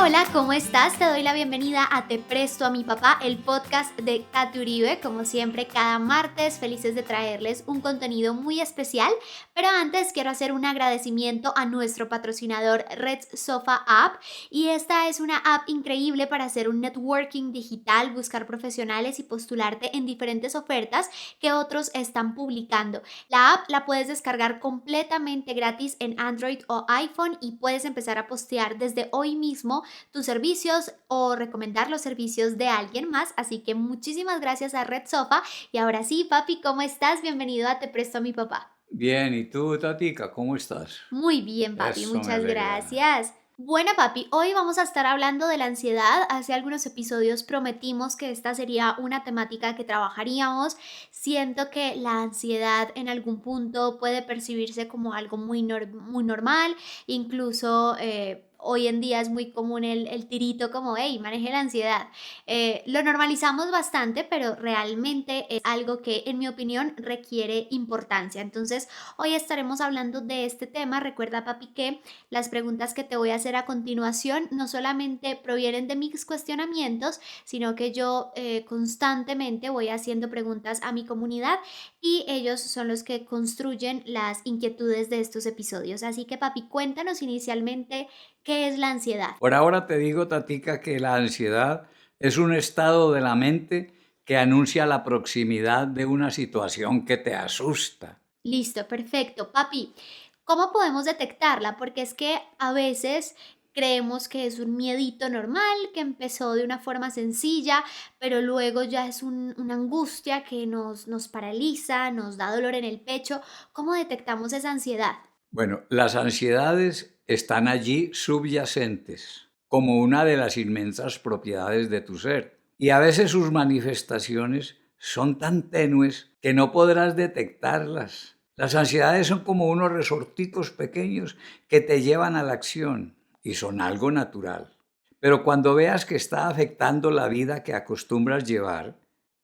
Hola, ¿cómo estás? Te doy la bienvenida a Te Presto a mi Papá, el podcast de Katy Uribe. Como siempre, cada martes, felices de traerles un contenido muy especial. Pero antes quiero hacer un agradecimiento a nuestro patrocinador Red Sofa App. Y esta es una app increíble para hacer un networking digital, buscar profesionales y postularte en diferentes ofertas que otros están publicando. La app la puedes descargar completamente gratis en Android o iPhone y puedes empezar a postear desde hoy mismo tus servicios o recomendar los servicios de alguien más. Así que muchísimas gracias a Red Sofa. Y ahora sí, papi, ¿cómo estás? Bienvenido a Te Presto a mi Papá. Bien, ¿y tú, Tatica, cómo estás? Muy bien, papi, Eso me muchas alegra. gracias. Bueno, papi, hoy vamos a estar hablando de la ansiedad. Hace algunos episodios prometimos que esta sería una temática que trabajaríamos. Siento que la ansiedad en algún punto puede percibirse como algo muy normal, incluso hoy en día es muy común el tirito como, hey, maneje la ansiedad. Lo normalizamos bastante, pero realmente es algo que, en mi opinión, requiere importancia. Entonces, hoy estaremos hablando de este tema. Recuerda, papi, que las preguntas que te voy a hacer a continuación no solamente provienen de mis cuestionamientos, sino que yo constantemente voy haciendo preguntas a mi comunidad y ellos son los que construyen las inquietudes de estos episodios. Así que, papi, cuéntanos inicialmente qué es la ansiedad. Por ahora te digo, Tatica, que la ansiedad es un estado de la mente que anuncia la proximidad de una situación que te asusta. Listo, perfecto. Papi, ¿cómo podemos detectarla? Porque es que a veces creemos que es un miedito normal, que empezó de una forma sencilla, pero luego ya es una angustia que nos paraliza, nos da dolor en el pecho. ¿Cómo detectamos esa ansiedad? Bueno, las ansiedades están allí subyacentes, como una de las inmensas propiedades de tu ser. Y a veces sus manifestaciones son tan tenues que no podrás detectarlas. Las ansiedades son como unos resorticos pequeños que te llevan a la acción y son algo natural. Pero cuando veas que está afectando la vida que acostumbras llevar,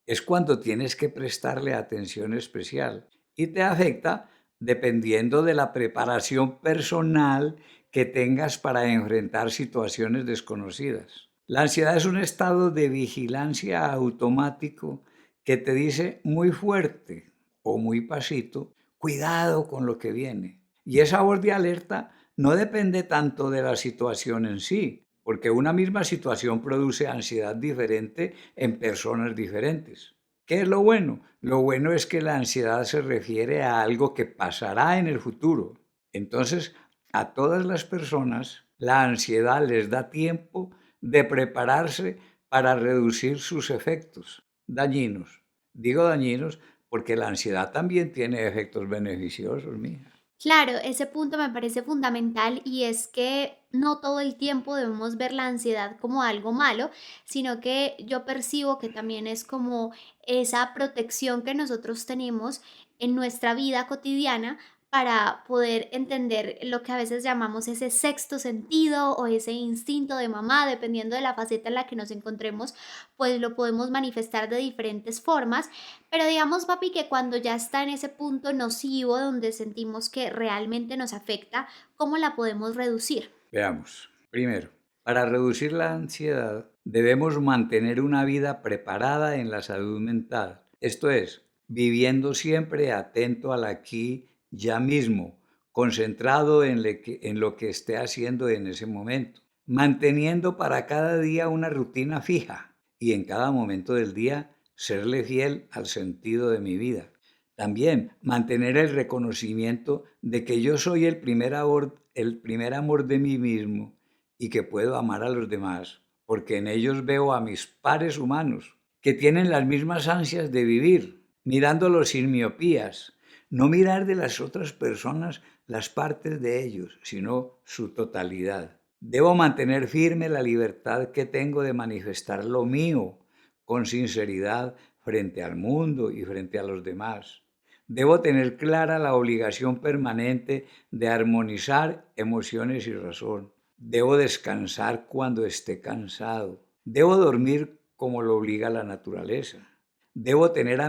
es cuando tienes que prestarle atención especial y te afecta dependiendo de la preparación personal que tengas para enfrentar situaciones desconocidas. La ansiedad es un estado de vigilancia automático que te dice muy fuerte o muy pasito, cuidado con lo que viene. Y esa voz de alerta no depende tanto de la situación en sí, porque una misma situación produce ansiedad diferente en personas diferentes. ¿Qué es lo bueno? Lo bueno es que la ansiedad se refiere a algo que pasará en el futuro. Entonces, a todas las personas, la ansiedad les da tiempo de prepararse para reducir sus efectos dañinos. Digo dañinos porque la ansiedad también tiene efectos beneficiosos, mija. Claro, ese punto me parece fundamental y es que no todo el tiempo debemos ver la ansiedad como algo malo, sino que yo percibo que también es como esa protección que nosotros tenemos en nuestra vida cotidiana para poder entender lo que a veces llamamos ese sexto sentido o ese instinto de mamá, dependiendo de la faceta en la que nos encontremos, pues lo podemos manifestar de diferentes formas, pero digamos, papi, que cuando ya está en ese punto nocivo donde sentimos que realmente nos afecta, ¿cómo la podemos reducir? Veamos. Primero, para reducir la ansiedad, debemos mantener una vida preparada en la salud mental. Esto es, viviendo siempre atento al aquí, ya mismo, concentrado en lo que esté haciendo en ese momento, manteniendo para cada día una rutina fija y en cada momento del día serle fiel al sentido de mi vida. También mantener el reconocimiento de que yo soy el primer amor de mí mismo y que puedo amar a los demás, porque en ellos veo a mis pares humanos, que tienen las mismas ansias de vivir, mirándolos sin miopías, no mirar de las otras personas las partes de ellos, sino su totalidad. Debo mantener firme la libertad que tengo de manifestar lo mío con sinceridad frente al mundo y frente a los demás. Debo tener clara la obligación permanente de armonizar emociones y razón. Debo descansar cuando esté cansado. Debo dormir como lo obliga la naturaleza. Debo tener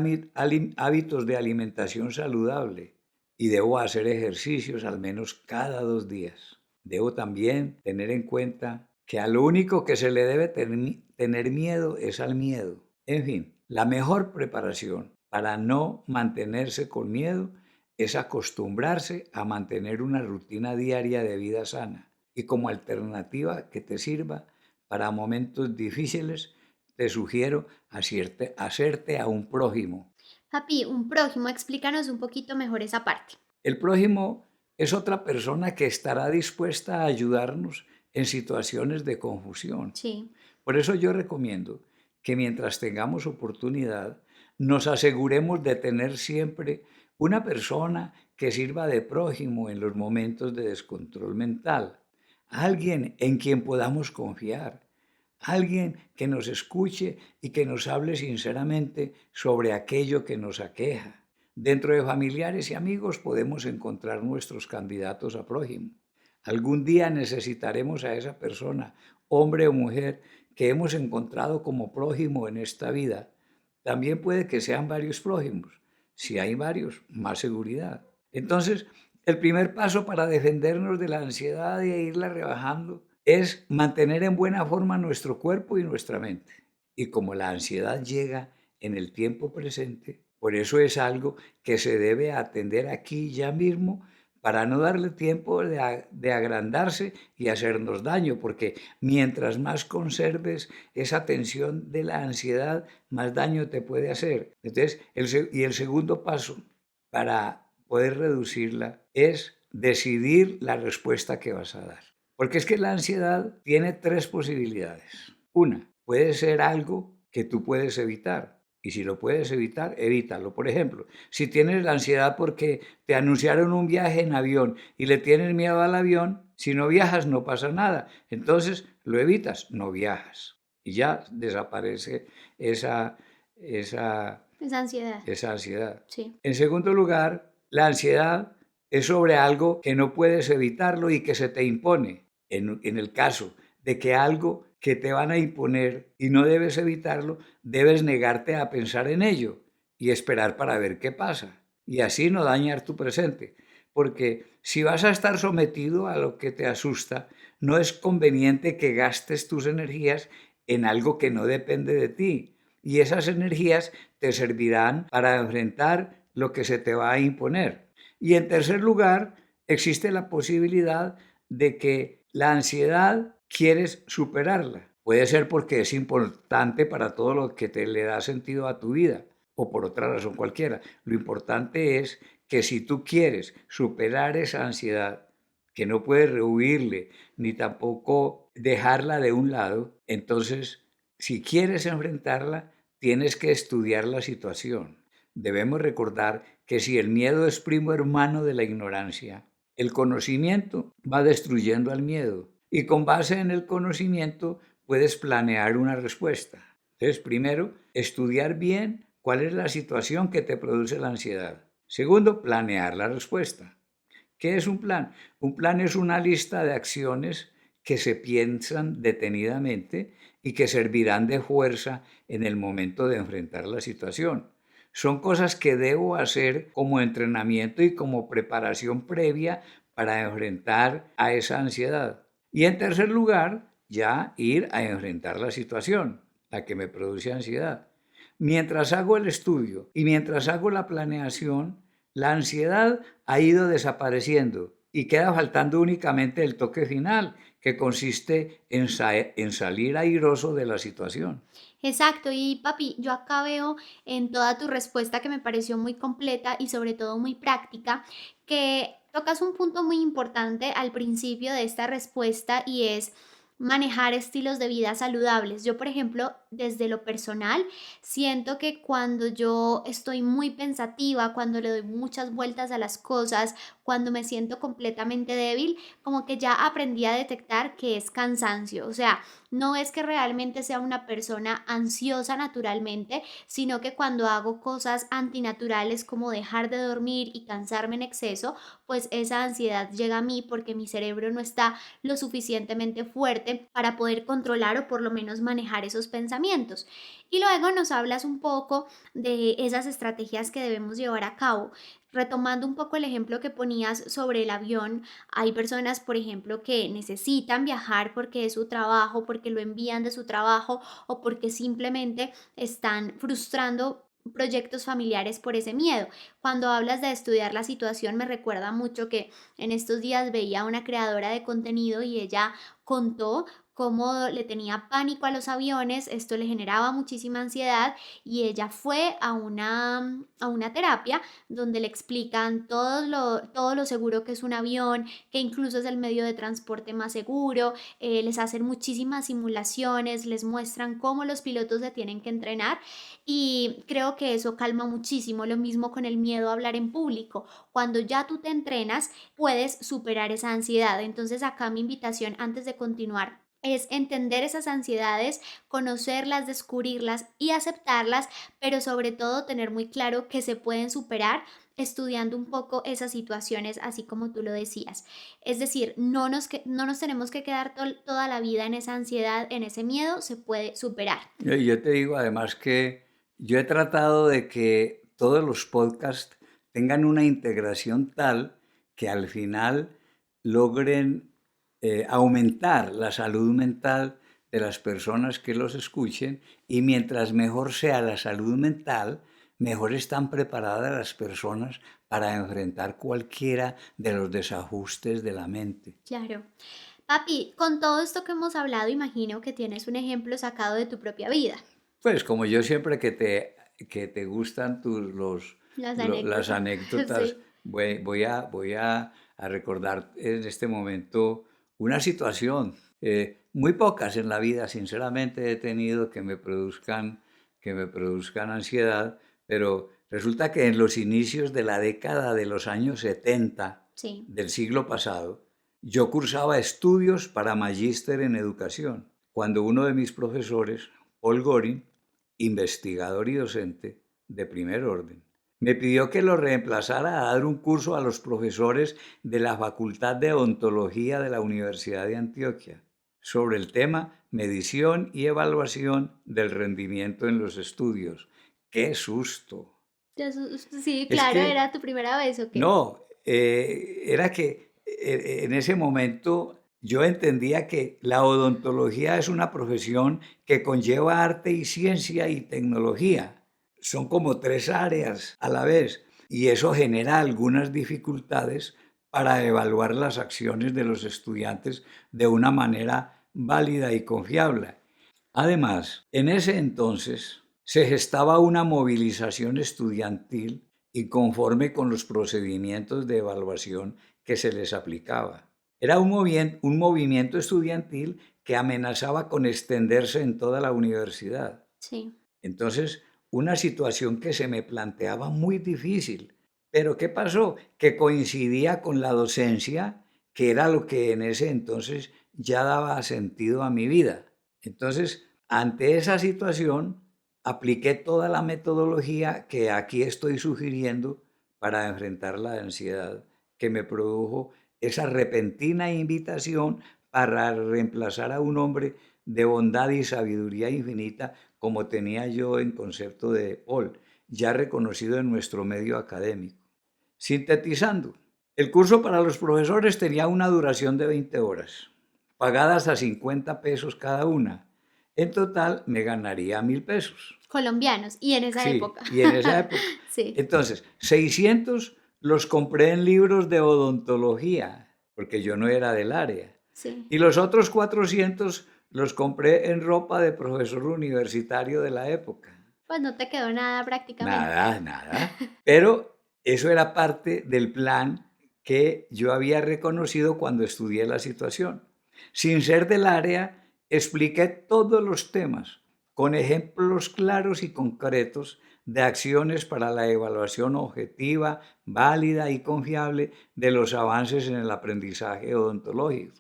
hábitos de alimentación saludable y debo hacer ejercicios al menos cada 2 días. Debo también tener en cuenta que a lo único que se le debe tener miedo es al miedo. En fin, la mejor preparación para no mantenerse con miedo es acostumbrarse a mantener una rutina diaria de vida sana y como alternativa que te sirva para momentos difíciles, te sugiero hacerte a un prójimo. Papi, un prójimo, explícanos un poquito mejor esa parte. El prójimo es otra persona que estará dispuesta a ayudarnos en situaciones de confusión. Sí. Por eso yo recomiendo que mientras tengamos oportunidad, nos aseguremos de tener siempre una persona que sirva de prójimo en los momentos de descontrol mental, alguien en quien podamos confiar, alguien que nos escuche y que nos hable sinceramente sobre aquello que nos aqueja. Dentro de familiares y amigos podemos encontrar nuestros candidatos a prójimo. Algún día necesitaremos a esa persona, hombre o mujer, que hemos encontrado como prójimo en esta vida. También puede que sean varios prójimos. Si hay varios, más seguridad. Entonces, el primer paso para defendernos de la ansiedad e irla rebajando es mantener en buena forma nuestro cuerpo y nuestra mente. Y como la ansiedad llega en el tiempo presente, por eso es algo que se debe atender aquí ya mismo para no darle tiempo de agrandarse y hacernos daño, porque mientras más conserves esa tensión de la ansiedad, más daño te puede hacer. Entonces, el segundo paso para poder reducirla es decidir la respuesta que vas a dar. Porque es que la ansiedad tiene tres posibilidades. Una, puede ser algo que tú puedes evitar. Y si lo puedes evitar, evítalo. Por ejemplo, si tienes la ansiedad porque te anunciaron un viaje en avión y le tienes miedo al avión, si no viajas no pasa nada. Entonces lo evitas, no viajas. Y ya desaparece esa, esa, Esa ansiedad. esa ansiedad. Sí. En segundo lugar, la ansiedad es sobre algo que no puedes evitarlo y que se te impone. En el caso de que algo que te van a imponer y no debes evitarlo, debes negarte a pensar en ello y esperar para ver qué pasa. Y así no dañar tu presente. Porque si vas a estar sometido a lo que te asusta, no es conveniente que gastes tus energías en algo que no depende de ti. Y esas energías te servirán para enfrentar lo que se te va a imponer. Y en tercer lugar, existe la posibilidad de que la ansiedad quieres superarla. Puede ser porque es importante para todo lo que te le da sentido a tu vida o por otra razón cualquiera. Lo importante es que si tú quieres superar esa ansiedad, que no puedes rehuirle ni tampoco dejarla de un lado, entonces si quieres enfrentarla, tienes que estudiar la situación. Debemos recordar que si el miedo es primo hermano de la ignorancia, el conocimiento va destruyendo al miedo y con base en el conocimiento puedes planear una respuesta. Entonces, primero, estudiar bien cuál es la situación que te produce la ansiedad. Segundo, planear la respuesta. ¿Qué es un plan? Un plan es una lista de acciones que se piensan detenidamente y que servirán de fuerza en el momento de enfrentar la situación. Son cosas que debo hacer como entrenamiento y como preparación previa para enfrentar a esa ansiedad. Y en tercer lugar, ya ir a enfrentar la situación, la que me produce ansiedad. Mientras hago el estudio y mientras hago la planeación, la ansiedad ha ido desapareciendo y queda faltando únicamente el toque final, que consiste en salir airoso de la situación. Exacto, y papi, yo acá veo en toda tu respuesta que me pareció muy completa y sobre todo muy práctica, que tocas un punto muy importante al principio de esta respuesta y es manejar estilos de vida saludables. Yo, por ejemplo, desde lo personal, siento que cuando yo estoy muy pensativa, cuando le doy muchas vueltas a las cosas, cuando me siento completamente débil, como que ya aprendí a detectar que es cansancio. O sea, no es que realmente sea una persona ansiosa naturalmente, sino que cuando hago cosas antinaturales como dejar de dormir y cansarme en exceso, pues esa ansiedad llega a mí porque mi cerebro no está lo suficientemente fuerte fuerte para poder controlar o por lo menos manejar esos pensamientos. Y luego nos hablas un poco de esas estrategias que debemos llevar a cabo. Retomando un poco el ejemplo que ponías sobre el avión, hay personas, por ejemplo, que necesitan viajar porque es su trabajo, porque lo envían de su trabajo o porque simplemente están frustrando proyectos familiares por ese miedo. Cuando hablas de estudiar la situación, me recuerda mucho que en estos días veía a una creadora de contenido y ella contó cómo le tenía pánico a los aviones, esto le generaba muchísima ansiedad y ella fue a una terapia donde le explican todo lo seguro que es un avión, que incluso es el medio de transporte más seguro, les hacen muchísimas simulaciones, les muestran cómo los pilotos se tienen que entrenar y creo que eso calma muchísimo. Lo mismo con el miedo a hablar en público. Cuando ya tú te entrenas, puedes superar esa ansiedad. Entonces acá mi invitación antes de continuar es entender esas ansiedades, conocerlas, descubrirlas y aceptarlas, pero sobre todo tener muy claro que se pueden superar estudiando un poco esas situaciones, así como tú lo decías. Es decir, no nos tenemos que quedar toda la vida en esa ansiedad, en ese miedo, se puede superar. Yo te digo además que yo he tratado de que todos los podcasts tengan una integración tal que al final logren aumentar la salud mental de las personas que los escuchen, y mientras mejor sea la salud mental, mejor están preparadas las personas para enfrentar cualquiera de los desajustes de la mente. Claro. Papi, con todo esto que hemos hablado, imagino que tienes un ejemplo sacado de tu propia vida. Pues como yo siempre que te gustan Las las anécdotas. anécdotas, Sí. voy a recordar en este momento una situación. Muy pocas en la vida, sinceramente, he tenido que me produzcan ansiedad, pero resulta que en los inicios de la década de los años 70 Sí. del siglo pasado, yo cursaba estudios para magíster en educación, cuando uno de mis profesores, Paul Gorin, investigador y docente de primer orden, me pidió que lo reemplazara a dar un curso a los profesores de la Facultad de Odontología de la Universidad de Antioquia sobre el tema medición y evaluación del rendimiento en los estudios. ¡Qué susto! Sí, Es claro, que ¿era tu primera vez o qué? no, era que en ese momento yo entendía que la odontología es una profesión que conlleva arte y ciencia y tecnología. Son como tres áreas a la vez, y eso genera algunas dificultades para evaluar las acciones de los estudiantes de una manera válida y confiable. Además, en ese entonces se gestaba una movilización estudiantil inconforme con los procedimientos de evaluación que se les aplicaba. Era un movimiento estudiantil que amenazaba con extenderse en toda la universidad. Sí. Entonces, una situación que se me planteaba muy difícil. Pero ¿qué pasó? Que coincidía con la docencia, que era lo que en ese entonces ya daba sentido a mi vida. Entonces, ante esa situación, apliqué toda la metodología que aquí estoy sugiriendo para enfrentar la ansiedad que me produjo esa repentina invitación para reemplazar a un hombre de bondad y sabiduría infinita como tenía yo en concepto de Paul, ya reconocido en nuestro medio académico. Sintetizando, el curso para los profesores tenía una duración de 20 horas, pagadas a 50 pesos cada una. En total me ganaría 1.000 pesos. Colombianos, y en esa Sí, época. y en esa época. Sí, Entonces, 600 los compré en libros de odontología, porque yo no era del área. sí. Y los otros 400 los compré en ropa de profesor universitario de la época. Pues no te quedó nada prácticamente. Nada, nada. Pero eso era parte del plan que yo había reconocido cuando estudié la situación. Sin ser del área, expliqué todos los temas con ejemplos claros y concretos de acciones para la evaluación objetiva, válida y confiable de los avances en el aprendizaje odontológico.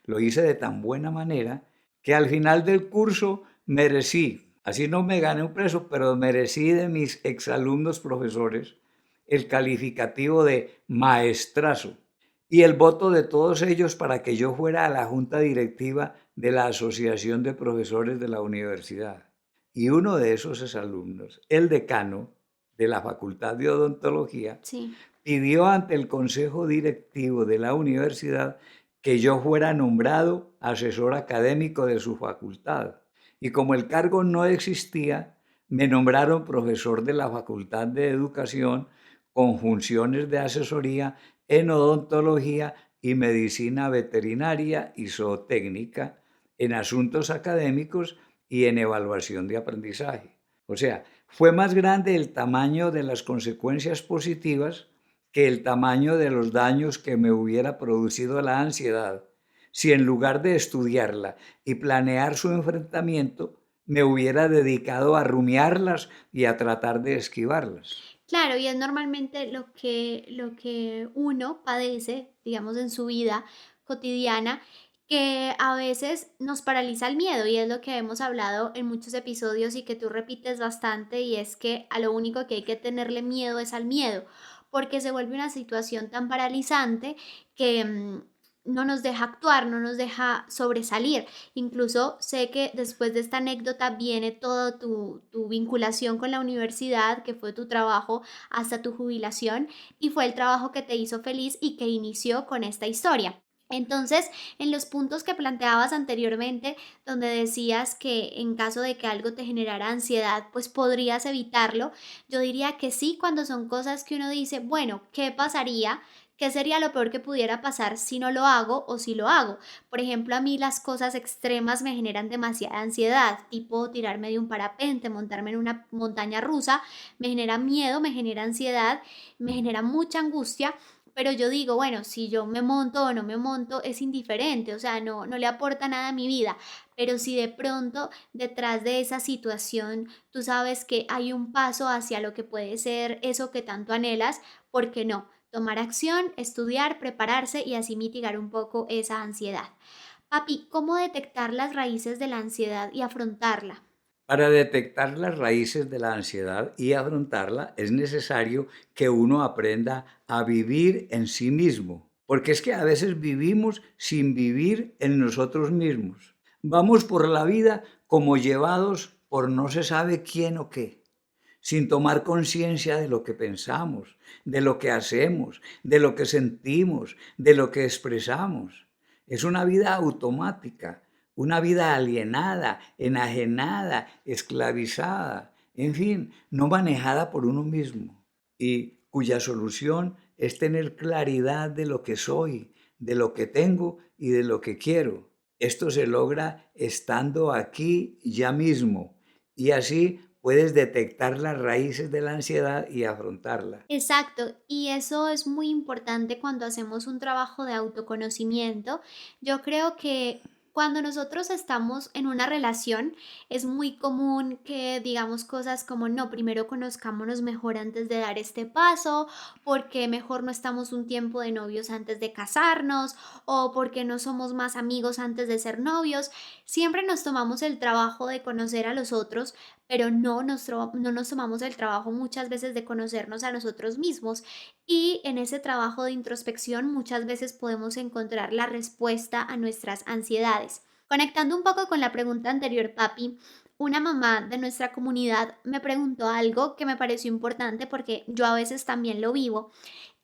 Lo hice de tan buena manera que al final del curso merecí, así no me gané un preso, pero merecí de mis exalumnos profesores el calificativo de maestrazo. y el voto de todos ellos para que yo fuera a la junta directiva de la Asociación de Profesores de la universidad. Y uno de esos exalumnos, el decano de la Facultad de Odontología, Sí. pidió ante el consejo directivo de la universidad que yo fuera nombrado asesor académico de su facultad. Y como el cargo no existía, me nombraron profesor de la Facultad de Educación con funciones de asesoría en odontología y medicina veterinaria y zootécnica, en asuntos académicos y en evaluación de aprendizaje. O sea, fue más grande el tamaño de las consecuencias positivas que el tamaño de los daños que me hubiera producido la ansiedad si en lugar de estudiarla y planear su enfrentamiento, me hubiera dedicado a rumiarlas y a tratar de esquivarlas. Claro, y es normalmente lo que uno padece, digamos, en su vida cotidiana, que a veces nos paraliza el miedo, y es lo que hemos hablado en muchos episodios y que tú repites bastante, y es que a lo único que hay que tenerle miedo es al miedo, porque se vuelve una situación tan paralizante que no nos deja actuar, no nos deja sobresalir. Incluso sé que después de esta anécdota viene toda tu vinculación con la universidad, que fue tu trabajo hasta tu jubilación, y fue el trabajo que te hizo feliz y que inició con esta historia. Entonces, en los puntos que planteabas anteriormente, donde decías que en caso de que algo te generara ansiedad, pues podrías evitarlo, yo diría que sí, cuando son cosas que uno dice, bueno, ¿qué pasaría? ¿Qué sería lo peor que pudiera pasar si no lo hago o si lo hago? Por ejemplo, a mí las cosas extremas me generan demasiada ansiedad, tipo tirarme de un parapente, montarme en una montaña rusa, me genera miedo, me genera ansiedad, me genera mucha angustia. Pero yo digo, bueno, si yo me monto o no me monto es indiferente, o sea, no le aporta nada a mi vida. Pero si de pronto detrás de esa situación tú sabes que hay un paso hacia lo que puede ser eso que tanto anhelas, ¿por qué no? Tomar acción, estudiar, prepararse y así mitigar un poco esa ansiedad. Papi, ¿cómo detectar las raíces de la ansiedad y afrontarla? Para detectar las raíces de la ansiedad y afrontarla es necesario que uno aprenda a vivir en sí mismo, porque es que a veces vivimos sin vivir en nosotros mismos. Vamos por la vida como llevados por no se sabe quién o qué, sin tomar conciencia de lo que pensamos, de lo que hacemos, de lo que sentimos, de lo que expresamos. Es una vida automática, una vida alienada, enajenada, esclavizada, en fin, no manejada por uno mismo, y cuya solución es tener claridad de lo que soy, de lo que tengo y de lo que quiero. Esto se logra estando aquí ya mismo, y así puedes detectar las raíces de la ansiedad y afrontarla. Exacto, y eso es muy importante cuando hacemos un trabajo de autoconocimiento. Yo creo que cuando nosotros estamos en una relación es muy común que digamos cosas como, no, primero conozcámonos mejor antes de dar este paso, porque mejor no estamos un tiempo de novios antes de casarnos, o porque no somos más amigos antes de ser novios. Siempre nos tomamos el trabajo de conocer a los otros, pero no nos tomamos el trabajo muchas veces de conocernos a nosotros mismos, y en ese trabajo de introspección muchas veces podemos encontrar la respuesta a nuestras ansiedades. Conectando un poco con la pregunta anterior, papi, una mamá de nuestra comunidad me preguntó algo que me pareció importante porque yo a veces también lo vivo,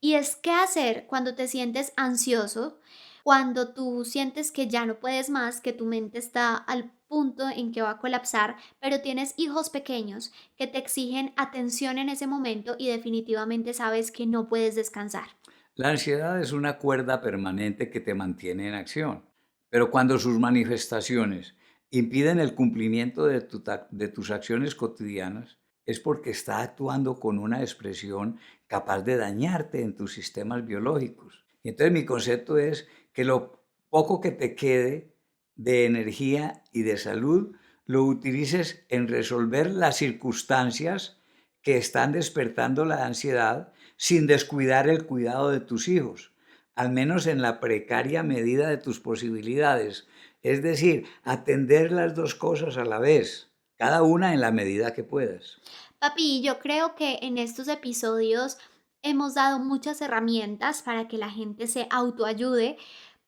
y es qué hacer cuando te sientes ansioso, cuando tú sientes que ya no puedes más, que tu mente está al punto en que va a colapsar, pero tienes hijos pequeños que te exigen atención en ese momento y definitivamente sabes que no puedes descansar. La ansiedad es una cuerda permanente que te mantiene en acción, pero cuando sus manifestaciones impiden el cumplimiento de tus acciones cotidianas, es porque está actuando con una expresión capaz de dañarte en tus sistemas biológicos. Y entonces mi concepto es que lo poco que te quede de energía y de salud lo utilices en resolver las circunstancias que están despertando la ansiedad sin descuidar el cuidado de tus hijos, al menos en la precaria medida de tus posibilidades. Es decir, atender las dos cosas a la vez, cada una en la medida que puedas. Papi, yo creo que en estos episodios hemos dado muchas herramientas para que la gente se autoayude,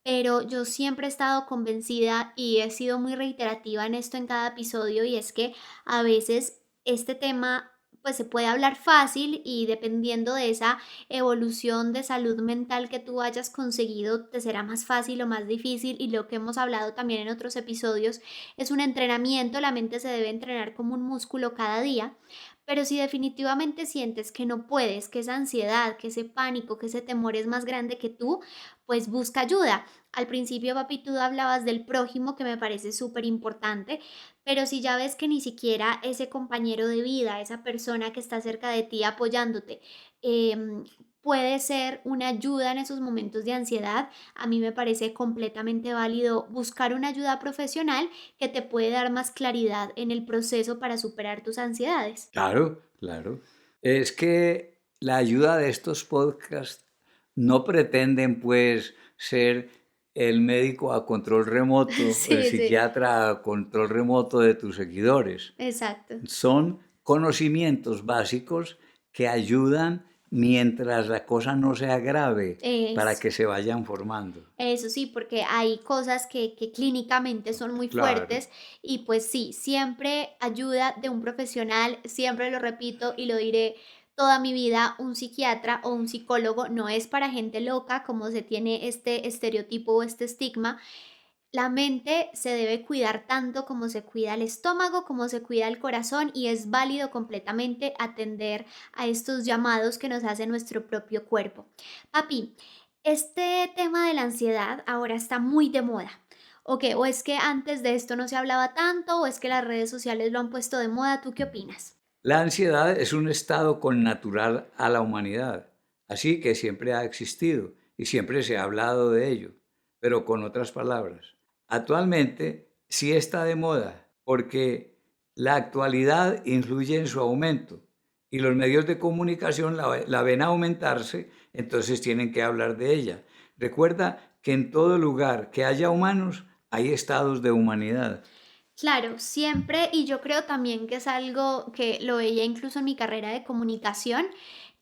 pero yo siempre he estado convencida y he sido muy reiterativa en esto en cada episodio y es que a veces este tema pues se puede hablar fácil y dependiendo de esa evolución de salud mental que tú hayas conseguido te será más fácil o más difícil y lo que hemos hablado también en otros episodios es un entrenamiento, la mente se debe entrenar como un músculo cada día. Pero si definitivamente sientes que no puedes, que esa ansiedad, que ese pánico, que ese temor es más grande que tú, pues busca ayuda. Al principio, papi, tú hablabas del prójimo, que me parece súper importante, pero si ya ves que ni siquiera ese compañero de vida, esa persona que está cerca de ti apoyándote, em, puede ser una ayuda en esos momentos de ansiedad, a mí me parece completamente válido buscar una ayuda profesional que te puede dar más claridad en el proceso para superar tus ansiedades. Claro, claro. Es que la ayuda de estos podcasts no pretenden, pues, ser el médico a control remoto, el Sí, sí, psiquiatra a control remoto de tus seguidores. exacto. Son conocimientos básicos que ayudan mientras la cosa no sea grave para Eso. que se vayan formando. Eso sí, porque hay cosas que clínicamente son muy Claro. fuertes y pues sí, siempre ayuda de un profesional, siempre lo repito y lo diré toda mi vida, un psiquiatra o un psicólogo no es para gente loca como se tiene este estereotipo o este estigma. La mente se debe cuidar tanto como se cuida el estómago, como se cuida el corazón y es válido completamente atender a estos llamados que nos hace nuestro propio cuerpo. Papi, este tema de la ansiedad ahora está muy de moda. ¿O qué? ¿O es que antes de esto no se hablaba tanto? ¿O es que las redes sociales lo han puesto de moda? ¿Tú qué opinas? La ansiedad es un estado connatural a la humanidad, así que siempre ha existido y siempre se ha hablado de ello, pero con otras palabras. Actualmente sí está de moda porque la actualidad influye en su aumento y los medios de comunicación la ven aumentarse, entonces tienen que hablar de ella. Recuerda que en todo lugar que haya humanos hay estados de humanidad. Claro, siempre, y yo creo también que es algo que lo veía incluso en mi carrera de comunicación,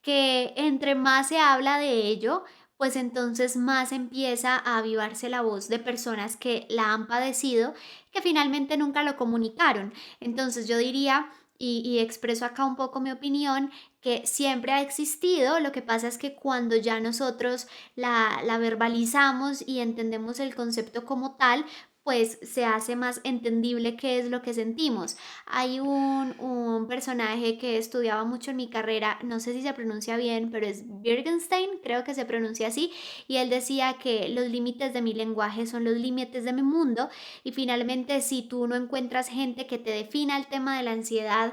que entre más se habla de ello, pues entonces más empieza a avivarse la voz de personas que la han padecido, que finalmente nunca lo comunicaron. Entonces yo diría, y expreso acá un poco mi opinión, que siempre ha existido, lo que pasa es que cuando ya nosotros la verbalizamos y entendemos el concepto como tal, pues se hace más entendible qué es lo que sentimos. Hay un personaje que estudiaba mucho en mi carrera, no sé si se pronuncia bien, pero es Wittgenstein, creo que se pronuncia así, y él decía que los límites de mi lenguaje son los límites de mi mundo, y finalmente si tú no encuentras gente que te defina el tema de la ansiedad,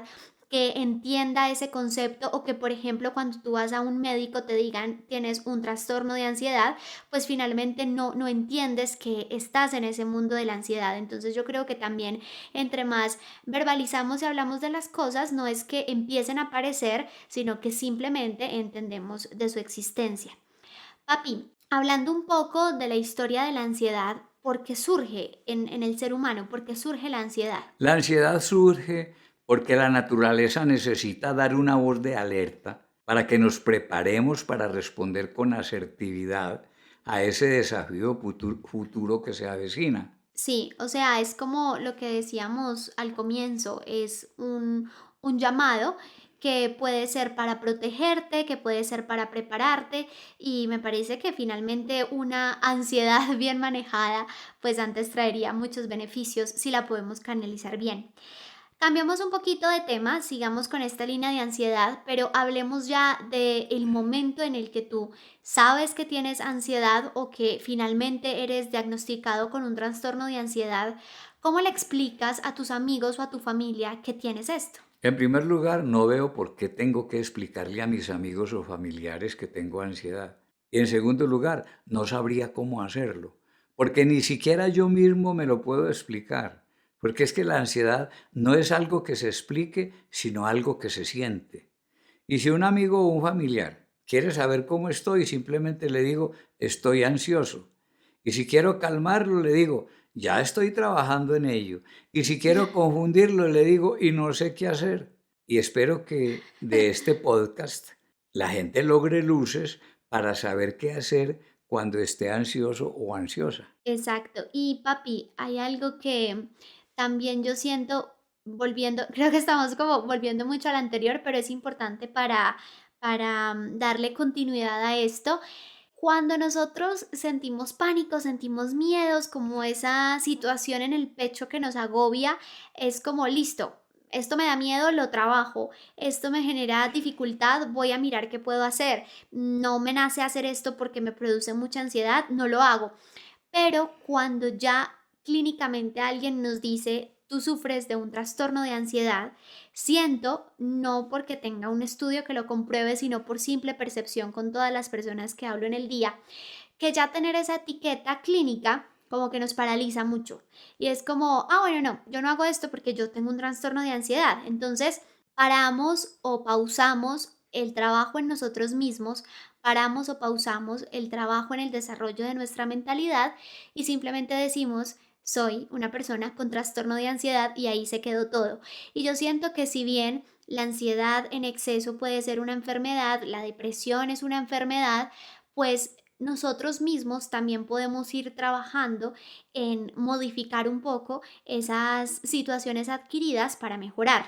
que entienda ese concepto o que, por ejemplo, cuando tú vas a un médico te digan tienes un trastorno de ansiedad, pues finalmente no entiendes que estás en ese mundo de la ansiedad. Entonces yo creo que también entre más verbalizamos y hablamos de las cosas, no es que empiecen a aparecer, sino que simplemente entendemos de su existencia. Papi, hablando un poco de la historia de la ansiedad, ¿por qué surge en el ser humano? ¿Por qué surge la ansiedad? La ansiedad surge porque la naturaleza necesita dar una voz de alerta para que nos preparemos para responder con asertividad a ese desafío futuro que se avecina. Sí, o sea, es como lo que decíamos al comienzo, es un llamado que puede ser para protegerte, que puede ser para prepararte y me parece que finalmente una ansiedad bien manejada, pues antes traería muchos beneficios si la podemos canalizar bien. Cambiamos un poquito de tema, sigamos con esta línea de ansiedad, pero hablemos ya del momento en el que tú sabes que tienes ansiedad o que finalmente eres diagnosticado con un trastorno de ansiedad. ¿Cómo le explicas a tus amigos o a tu familia que tienes esto? En primer lugar, no veo por qué tengo que explicarle a mis amigos o familiares que tengo ansiedad. Y en segundo lugar, no sabría cómo hacerlo, porque ni siquiera yo mismo me lo puedo explicar, porque es que la ansiedad no es algo que se explique, sino algo que se siente. Y si un amigo o un familiar quiere saber cómo estoy, simplemente le digo, estoy ansioso. Y si quiero calmarlo, le digo, ya estoy trabajando en ello. Y si quiero confundirlo, le digo, y no sé qué hacer. Y espero que de este podcast la gente logre luces para saber qué hacer cuando esté ansioso o ansiosa. Exacto. Y papi, hay algo que también yo siento, volviendo, creo que estamos como volviendo mucho al anterior, pero es importante para darle continuidad a esto. Cuando nosotros sentimos pánico, sentimos miedos, como esa situación en el pecho que nos agobia, es como listo. Esto me da miedo, lo trabajo. Esto me genera dificultad, voy a mirar qué puedo hacer. No me nace hacer esto porque me produce mucha ansiedad, no lo hago. Pero cuando ya clínicamente alguien nos dice, tú sufres de un trastorno de ansiedad, siento, no porque tenga un estudio que lo compruebe, sino por simple percepción con todas las personas que hablo en el día, que ya tener esa etiqueta clínica como que nos paraliza mucho. Y es como, ah, bueno, no, yo no hago esto porque yo tengo un trastorno de ansiedad. Entonces, paramos o pausamos el trabajo en nosotros mismos, paramos o pausamos el trabajo en el desarrollo de nuestra mentalidad y simplemente decimos, soy una persona con trastorno de ansiedad y ahí se quedó todo. Y yo siento que si bien la ansiedad en exceso puede ser una enfermedad, la depresión es una enfermedad, pues nosotros mismos también podemos ir trabajando en modificar un poco esas situaciones adquiridas para mejorar.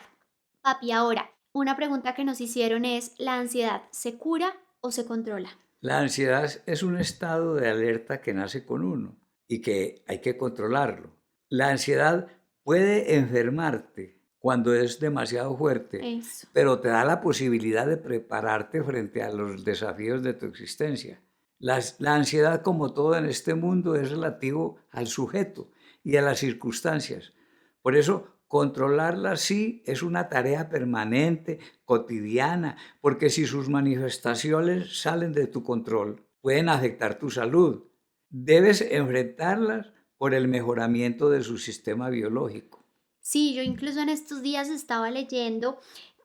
Papi, ahora, una pregunta que nos hicieron es, ¿la ansiedad se cura o se controla? La ansiedad es un estado de alerta que nace con uno y que hay que controlarlo. La ansiedad puede enfermarte cuando es demasiado fuerte, Eso. pero te da la posibilidad de prepararte frente a los desafíos de tu existencia. La ansiedad, como todo en este mundo, es relativo al sujeto y a las circunstancias. Por eso, controlarla sí es una tarea permanente, cotidiana, porque si sus manifestaciones salen de tu control, pueden afectar tu salud. Debes enfrentarlas por el mejoramiento de su sistema biológico. Sí, yo incluso en estos días estaba leyendo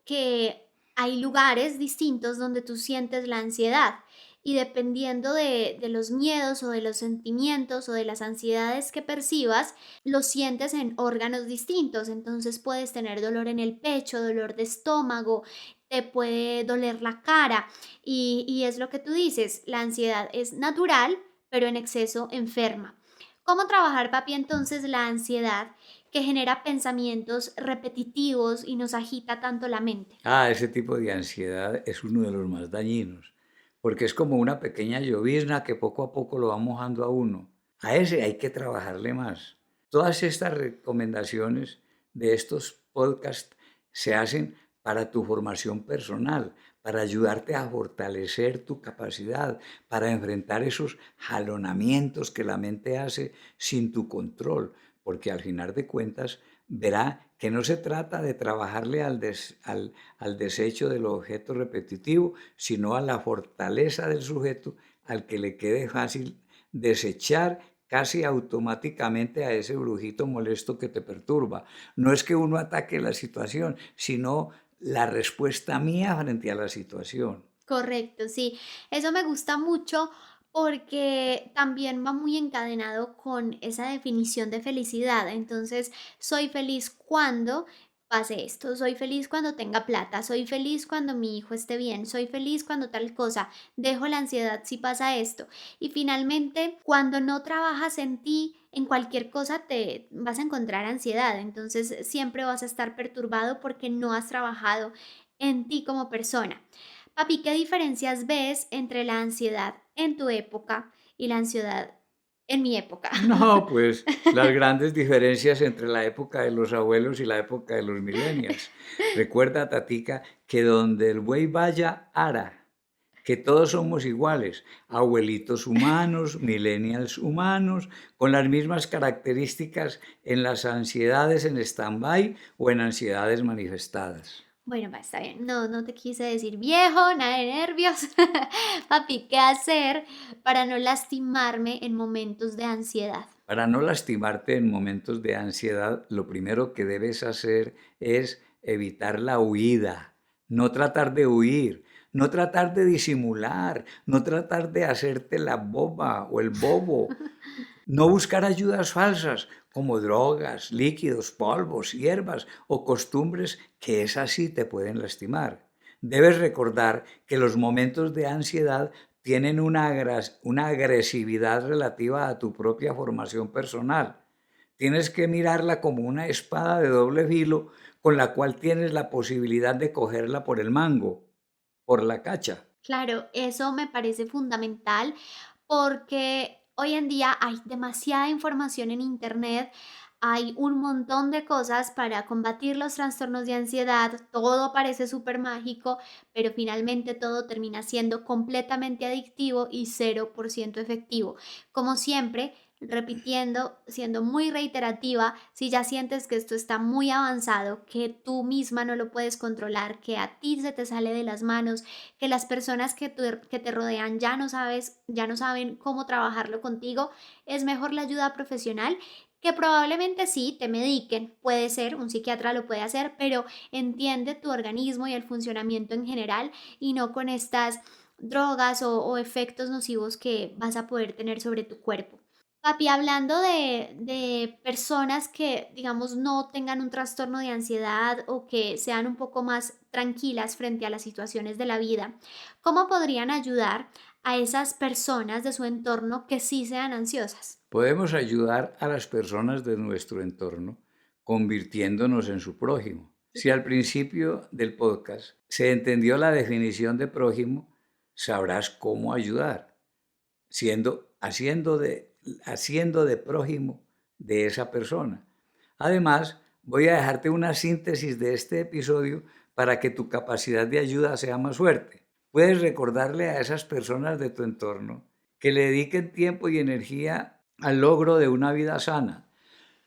que hay lugares distintos donde tú sientes la ansiedad y dependiendo de los miedos o de los sentimientos o de las ansiedades que percibas, lo sientes en órganos distintos. Entonces puedes tener dolor en el pecho, dolor de estómago, te puede doler la cara y es lo que tú dices, la ansiedad es natural, pero en exceso enferma. ¿Cómo trabajar, papi, entonces la ansiedad que genera pensamientos repetitivos y nos agita tanto la mente? Ese tipo de ansiedad es uno de los más dañinos, porque es como una pequeña llovizna que poco a poco lo va mojando a uno. A ese hay que trabajarle más. Todas estas recomendaciones de estos podcasts se hacen para tu formación personal, para ayudarte a fortalecer tu capacidad, para enfrentar esos jalonamientos que la mente hace sin tu control, porque al final de cuentas verá que no se trata de trabajarle al desecho del objeto repetitivo, sino a la fortaleza del sujeto al que le quede fácil desechar casi automáticamente a ese brujito molesto que te perturba. No es que uno ataque la situación, sino la respuesta mía frente a la situación. Correcto, sí. Eso me gusta mucho porque también va muy encadenado con esa definición de felicidad. Entonces, soy feliz cuando pase esto, soy feliz cuando tenga plata, soy feliz cuando mi hijo esté bien, soy feliz cuando tal cosa, dejo la ansiedad si pasa esto. Y finalmente, cuando no trabajas en ti, en cualquier cosa te vas a encontrar ansiedad. Entonces, siempre vas a estar perturbado porque no has trabajado en ti como persona. Papi, ¿qué diferencias ves entre la ansiedad en tu época y la ansiedad en mi época? No, pues las grandes diferencias entre la época de los abuelos y la época de los millennials. Recuerda, Tatica, que donde el buey vaya, ara, que todos somos iguales, abuelitos humanos, millennials humanos, con las mismas características en las ansiedades en stand-by o en ansiedades manifestadas. Bueno, va, está bien. No, no te quise decir viejo, nada de nervios. Papi, ¿qué hacer para no lastimarme en momentos de ansiedad? Para no lastimarte en momentos de ansiedad, lo primero que debes hacer es evitar la huida, no tratar de huir, no tratar de disimular, no tratar de hacerte la boba o el bobo, no buscar ayudas falsas como drogas, líquidos, polvos, hierbas o costumbres que esas sí te pueden lastimar. Debes recordar que los momentos de ansiedad tienen una agresividad relativa a tu propia formación personal. Tienes que mirarla como una espada de doble filo con la cual tienes la posibilidad de cogerla por el mango, por la cacha. Claro, eso me parece fundamental porque hoy en día hay demasiada información en Internet, hay un montón de cosas para combatir los trastornos de ansiedad, todo parece súper mágico, pero finalmente todo termina siendo completamente adictivo y 0% efectivo. Como siempre, repitiendo, siendo muy reiterativa, si ya sientes que esto está muy avanzado, que tú misma no lo puedes controlar, que a ti se te sale de las manos, que las personas que te rodean ya no saben cómo trabajarlo contigo, es mejor la ayuda profesional, que probablemente sí te mediquen, puede ser, un psiquiatra lo puede hacer, pero entiende tu organismo y el funcionamiento en general y no con estas drogas o efectos nocivos que vas a poder tener sobre tu cuerpo. Papi, hablando de personas que, digamos, no tengan un trastorno de ansiedad o que sean un poco más tranquilas frente a las situaciones de la vida, ¿cómo podrían ayudar a esas personas de su entorno que sí sean ansiosas? Podemos ayudar a las personas de nuestro entorno convirtiéndonos en su prójimo. Si al principio del podcast se entendió la definición de prójimo, sabrás cómo ayudar, haciendo de prójimo de esa persona. Además, voy a dejarte una síntesis de este episodio para que tu capacidad de ayuda sea más fuerte. Puedes recordarle a esas personas de tu entorno que le dediquen tiempo y energía al logro de una vida sana,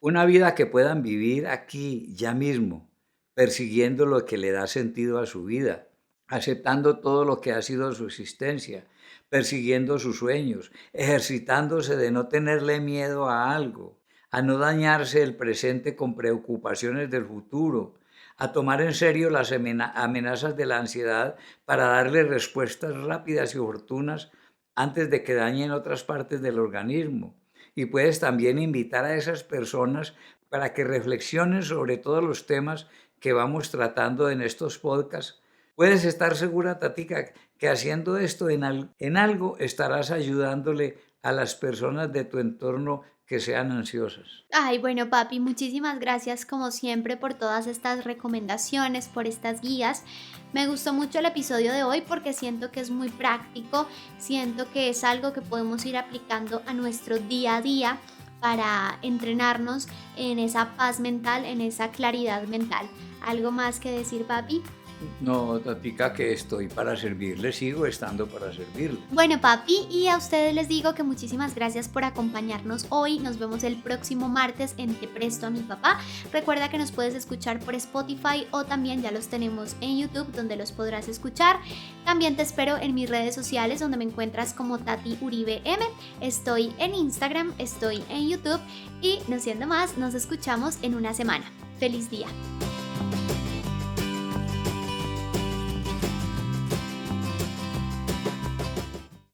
una vida que puedan vivir aquí, ya mismo, persiguiendo lo que le da sentido a su vida, aceptando todo lo que ha sido su existencia, persiguiendo sus sueños, ejercitándose de no tenerle miedo a algo, a no dañarse el presente con preocupaciones del futuro, a tomar en serio las amenazas de la ansiedad para darle respuestas rápidas y oportunas antes de que dañen otras partes del organismo. Y puedes también invitar a esas personas para que reflexionen sobre todos los temas que vamos tratando en estos podcasts. Puedes estar segura, Tatica, que haciendo esto en algo estarás ayudándole a las personas de tu entorno que sean ansiosas. Ay, bueno, papi, muchísimas gracias como siempre por todas estas recomendaciones, por estas guías. Me gustó mucho el episodio de hoy porque siento que es muy práctico, siento que es algo que podemos ir aplicando a nuestro día a día para entrenarnos en esa paz mental, en esa claridad mental. ¿Algo más que decir, papi? No, Tatica, que estoy para servirle, sigo estando para servirle. Bueno, papi, y a ustedes les digo que muchísimas gracias por acompañarnos hoy. Nos vemos el próximo martes en Te Presto a mi papá. Recuerda que nos puedes escuchar por Spotify o también ya los tenemos en YouTube donde los podrás escuchar. También te espero en mis redes sociales donde me encuentras como Tati Uribe M. Estoy en Instagram, estoy en YouTube y no siendo más, nos escuchamos en una semana. ¡Feliz día!